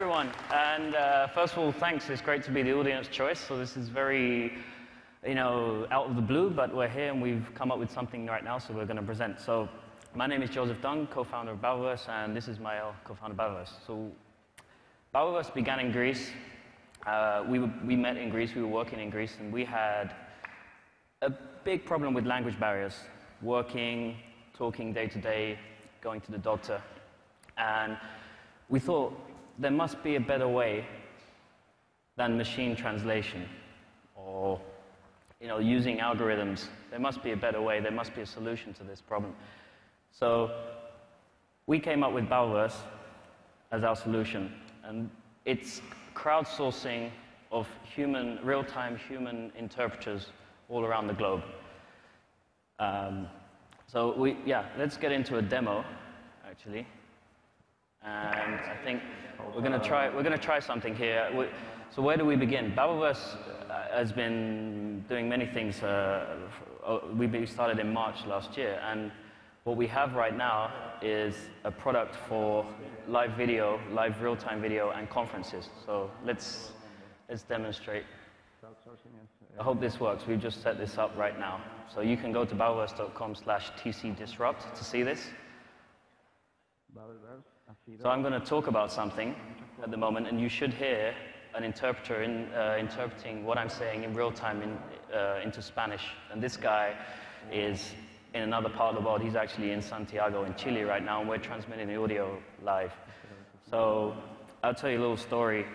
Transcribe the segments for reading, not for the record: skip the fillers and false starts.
Everyone, and first of all, thanks. It's great to be the audience choice. So this is very, out of the blue, but we're here and we've come up with something right now, so we're going to present. So my name is Joseph Dung, co-founder of Babelverse, and this is my co-founder of Babelverse. So Babelverse began in Greece. We met in Greece. We were working in Greece, and we had a big problem with language barriers. Working, talking day to day, going to the doctor, and we thought, there must be a better way than machine translation or using algorithms. There must be a better way. There must be a solution to this problem. So we came up with Babelverse as our solution, and it's crowdsourcing of real-time human interpreters all around the globe. Let's get into a demo, actually. And I think we're going to try something here. So where do we begin? Babelverse has been doing many things. We started in March last year, and what we have right now is a product for live video, live real-time video, and conferences. So let's demonstrate. I hope this works. We've just set this up right now. So you can go to babelverse.com/tcdisrupt to see this. So I'm going to talk about something at the moment, and you should hear an interpreter interpreting what I'm saying in real time into Spanish. And this guy is in another part of the world. He's actually in Santiago in Chile right now, and we're transmitting the audio live. So I'll tell you a little story.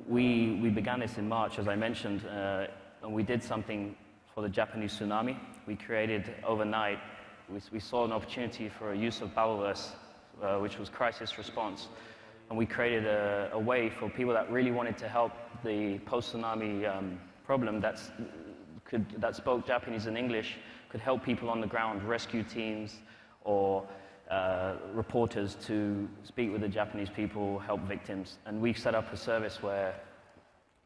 We began this in March, as I mentioned, and we did something for the Japanese tsunami. We created overnight, we saw an opportunity for a use of Babelverse, which was crisis response. And we created a way for people that really wanted to help the post-tsunami problem that spoke Japanese and English, could help people on the ground, rescue teams or reporters to speak with the Japanese people, help victims. And we set up a service where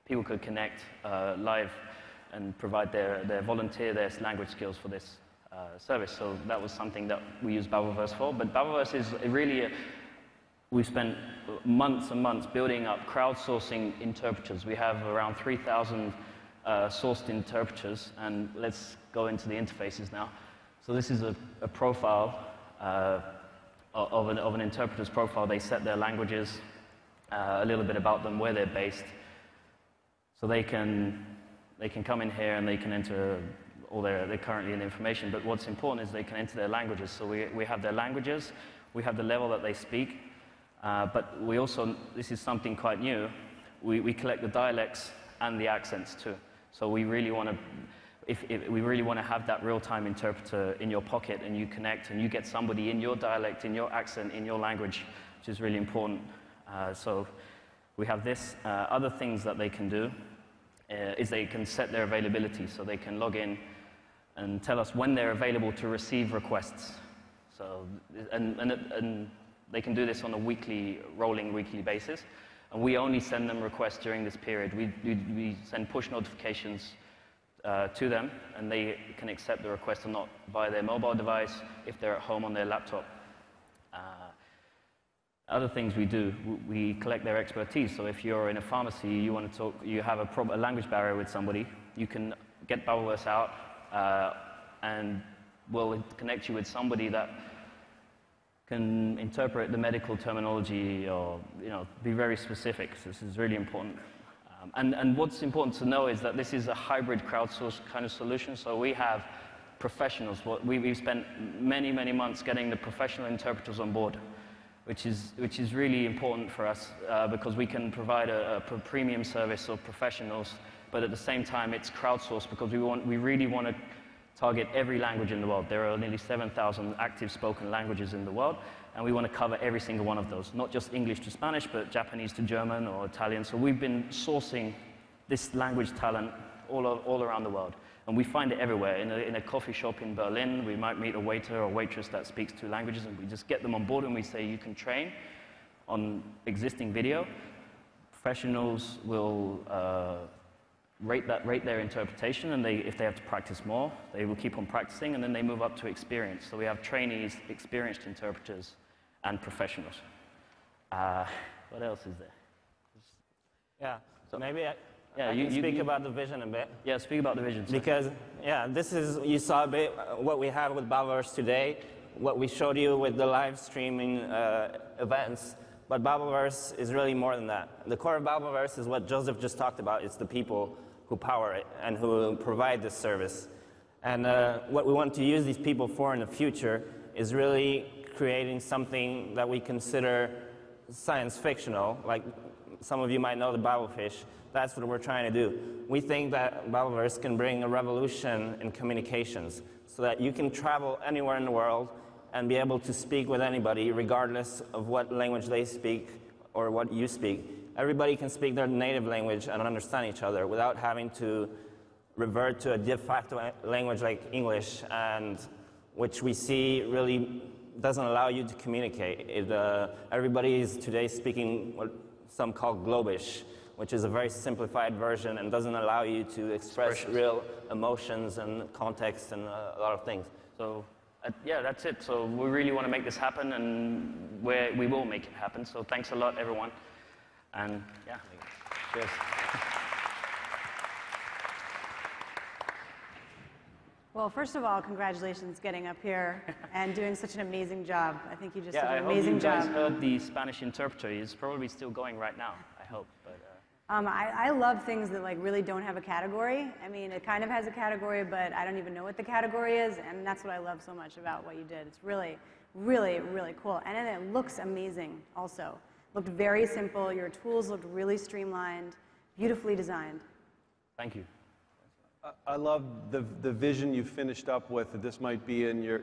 people could connect live and provide volunteer their language skills for this service. So that was something that we use Babelverse for. But Babelverse is really we spent months and months building up crowdsourcing interpreters. We have around 3,000 sourced interpreters, and let's go into the interfaces now. So this is a profile of an interpreter's profile. They set their languages, a little bit about them, where they're based. So they can come in here and they can enter all their currently in information, but what's important is they can enter their languages. So we have their languages, we have the level that they speak, but we also, this is something quite new, we collect the dialects and the accents too. So we really want to, if we really want to have that real-time interpreter in your pocket, and you connect and you get somebody in your dialect, in your accent, in your language, which is really important. So we have this. Other things that they can do is they can set their availability, so they can log in and tell us when they're available to receive requests. So, and they can do this on a rolling weekly basis. And we only send them requests during this period. We send push notifications to them, and they can accept the request or not via their mobile device if they're at home on their laptop. Other things we do, we collect their expertise. So if you're in a pharmacy, you want to talk, you have a language barrier with somebody, you can get Babelverse out, and we'll connect you with somebody that can interpret the medical terminology or be very specific. So this is really important. And what's important to know is that this is a hybrid crowdsourced kind of solution. So we have professionals. We've spent many, many months getting the professional interpreters on board, which is really important for us because we can provide a premium service of professionals, but at the same time it's crowdsourced because we really want to target every language in the world. There are nearly 7,000 active spoken languages in the world, and we want to cover every single one of those, not just English to Spanish, but Japanese to German or Italian. So we've been sourcing this language talent all around the world, and we find it everywhere. In a coffee shop in Berlin, we might meet a waiter or waitress that speaks 2 languages, and we just get them on board and we say, you can train on existing video. Professionals will rate their interpretation, and if they have to practice more, they will keep on practicing, and then they move up to experience. So we have trainees, experienced interpreters, and professionals. What else is there? Yeah, so maybe yeah, I can speak about the vision a bit. Yeah, speak about the vision. Because, yeah, this is, you saw a bit what we have with Babelverse today, what we showed you with the live streaming events, but Babelverse is really more than that. The core of Babelverse is what Joseph just talked about. It's the people who power it and who provide this service. And what we want to use these people for in the future is really creating something that we consider science fictional, like some of you might know the Babelfish. That's what we're trying to do. We think that Babelverse can bring a revolution in communications so that you can travel anywhere in the world and be able to speak with anybody regardless of what language they speak or what you speak. Everybody can speak their native language and understand each other without having to revert to a de facto language like English, and which we see really doesn't allow you to communicate. Everybody is today speaking what some call Globish, which is a very simplified version and doesn't allow you to express real emotions and context and a lot of things. So yeah, that's it. So we really want to make this happen, and we will make it happen. So thanks a lot, everyone. And yeah, cheers. Well, first of all, congratulations getting up here and doing such an amazing job. I think you just did an amazing job. I hope you guys heard the Spanish interpreter. It's probably still going right now, I hope. But, I love things that like really don't have a category. I mean, it kind of has a category, but I don't even know what the category is, and that's what I love so much about what you did. It's really, really, really cool. And then it looks amazing also. Looked very simple. Your tools looked really streamlined, beautifully designed. Thank you. I love the vision you finished up with, that this might be in your,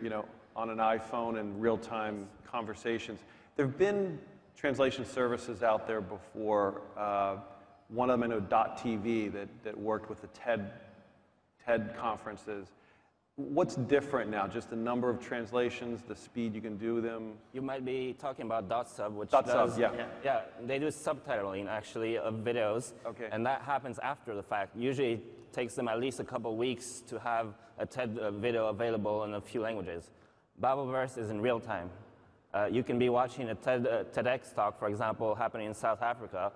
on an iPhone and real-time conversations. There have been translation services out there before. One of them, I know, .tv, that worked with the TED conferences. What's different now? Just the number of translations, the speed you can do them? You might be talking about .sub, which does, yeah. Yeah, they do subtitling, actually, of videos. Okay. And that happens after the fact. Usually it takes them at least a couple weeks to have a TED video available in a few languages. Babelverse is in real time. You can be watching a TEDx talk, for example, happening in South Africa,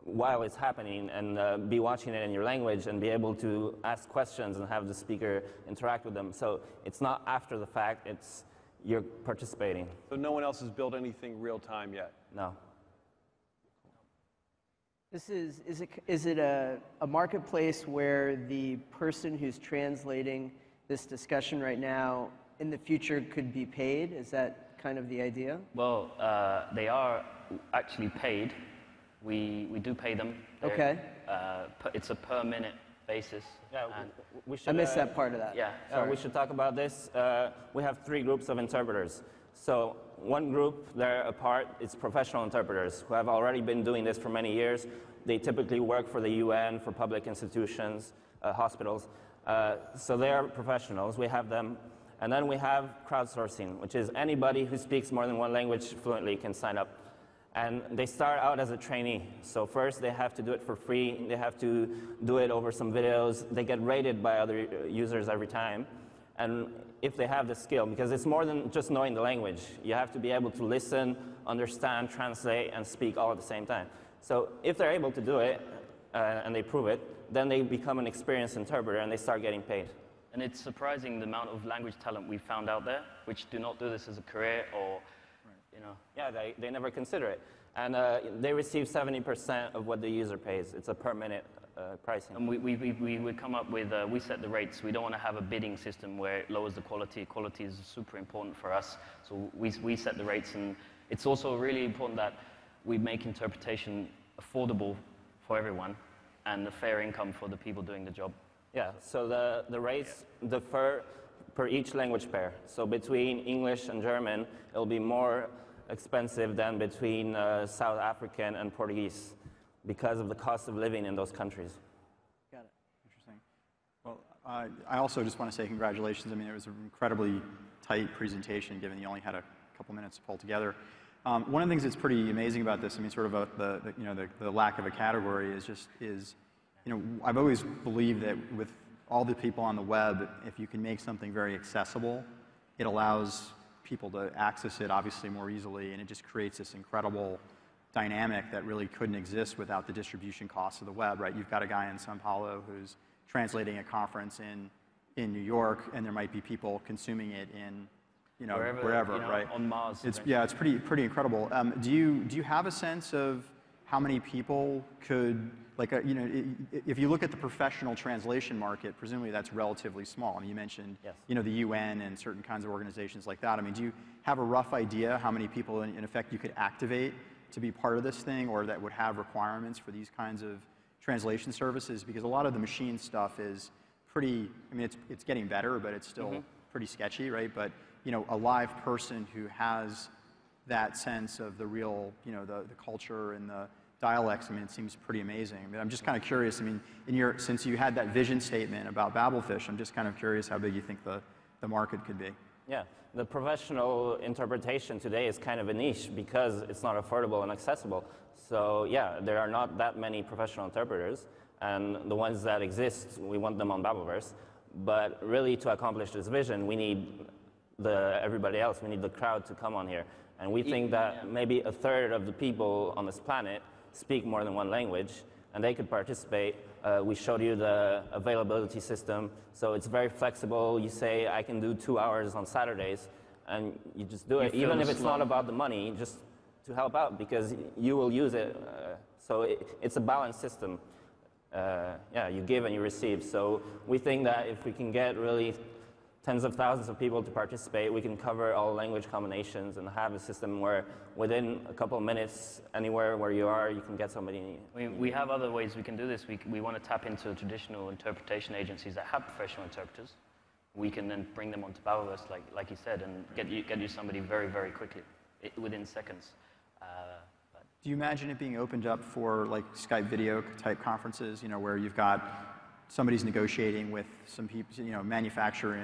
while it's happening, and be watching it in your language and be able to ask questions and have the speaker interact with them. So it's not after the fact, it's you're participating. So no one else has built anything real time yet? No. Is it a marketplace where the person who's translating this discussion right now in the future could be paid? Is that kind of the idea? Well, they are actually paid. We do pay them. Okay. It's a per minute basis. Yeah, we should, I missed that part of that. Yeah. We should talk about this. We have 3 groups of interpreters. So one group, they're apart, it's professional interpreters who have already been doing this for many years. They typically work for the UN, for public institutions, hospitals. So they are professionals, we have them. And then we have crowdsourcing, which is anybody who speaks more than one language fluently can sign up. And they start out as a trainee. So first they have to do it for free. They have to do it over some videos. They get rated by other users every time. And if they have the skill, because it's more than just knowing the language. You have to be able to listen, understand, translate, and speak all at the same time. So if they're able to do it, and they prove it, then they become an experienced interpreter and they start getting paid. And it's surprising the amount of language talent we found out there, which do not do this as a career or, Yeah, they never consider it. And they receive 70% of what the user pays. It's a per minute pricing. And we come up with, we set the rates. We don't want to have a bidding system where it lowers the quality. Quality is super important for us. So we set the rates, and it's also really important that we make interpretation affordable for everyone and a fair income for the people doing the job. Yeah, so the rates differ per each language pair. So between English and German, it'll be more expensive than between South African and Portuguese because of the cost of living in those countries. Got it. Interesting. Well, I also just want to say congratulations. I mean, it was an incredibly tight presentation, given you only had a couple minutes to pull together. One of the things that's pretty amazing about this, I mean, sort of the lack of a category is I've always believed that with all the people on the web, if you can make something very accessible, it allows people to access it obviously more easily, and it just creates this incredible dynamic that really couldn't exist without the distribution costs of the web, right? You've got a guy in Sao Paulo who's translating a conference in New York, and there might be people consuming it in, wherever, right? On Mars. It's pretty incredible. Do you have a sense of how many people could, like, if you look at the professional translation market, presumably that's relatively small. I mean, you mentioned, yes, the UN and certain kinds of organizations like that. I mean, do you have a rough idea how many people, in effect, you could activate to be part of this thing, or that would have requirements for these kinds of translation services? Because a lot of the machine stuff is pretty, I mean, it's getting better, but it's still pretty sketchy, right? But, a live person who has that sense of the real, the culture and the dialects, I mean, it seems pretty amazing. I mean, I'm just kind of curious, I mean, since you had that vision statement about Babelfish, I'm just kind of curious how big you think the market could be. Yeah, the professional interpretation today is kind of a niche because it's not affordable and accessible. So yeah, there are not that many professional interpreters, and the ones that exist, we want them on Babelverse. But really, to accomplish this vision, we need everybody else. We need the crowd to come on here. And we think that maybe a third of the people on this planet speak more than one language, and they could participate. We showed you the availability system, so it's very flexible. You say, I can do 2 hours on Saturdays, and you just do it, even if it's not about the money, just to help out, because you will use it. So it's a balanced system. Yeah, you give and you receive. So we think that if we can get really tens of thousands of people to participate, we can cover all language combinations and have a system where within a couple of minutes, anywhere where you are, you can get somebody. We have other ways we can do this. We want to tap into traditional interpretation agencies that have professional interpreters. We can then bring them onto Babelverse, like you said, and get you somebody very, very quickly, within seconds. Do you imagine it being opened up for like Skype video type conferences, where you've got somebody's negotiating with some people, manufacturer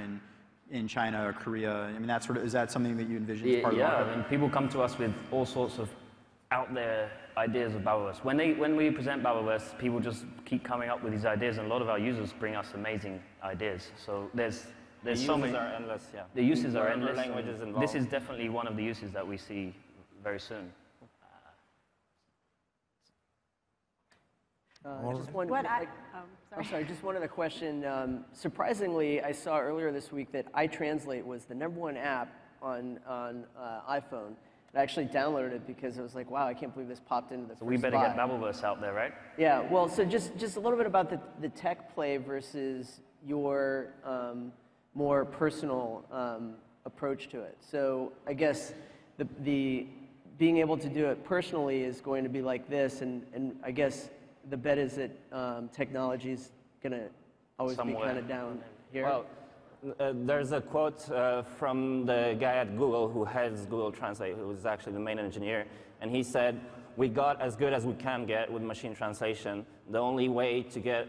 in China or Korea? I mean, is that something that you envision as part of the market? Yeah, I mean, people come to us with all sorts of out there ideas of Babelverse. When we present Babelverse, people just keep coming up with these ideas, and a lot of our users bring us amazing ideas. So there's so many. The uses are endless, yeah. The uses are endless. Languages involved. This is definitely one of the uses that we see very soon. Just one. Sorry. Just one other question. Surprisingly, I saw earlier this week that iTranslate was the #1 app on iPhone. I actually downloaded it because I was like, wow, I can't believe this popped into the first So we better spot. get Babelverse out there, right? Yeah. Well, so just a little bit about the tech play versus your more personal approach to it. So I guess the being able to do it personally is going to be like this, and I guess the bet is that technology is going to always be kind of down here. Well, there's a quote from the guy at Google who heads Google Translate, who was actually the main engineer, and he said, we got as good as we can get with machine translation. The only way to get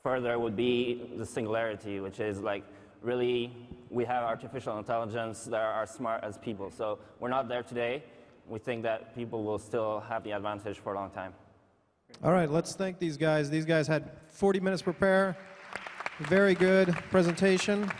further would be the singularity, which is like, really, we have artificial intelligence that are smart as people. So we're not there today. We think that people will still have the advantage for a long time. All right, let's thank these guys. These guys had 40 minutes to prepare. Very good presentation.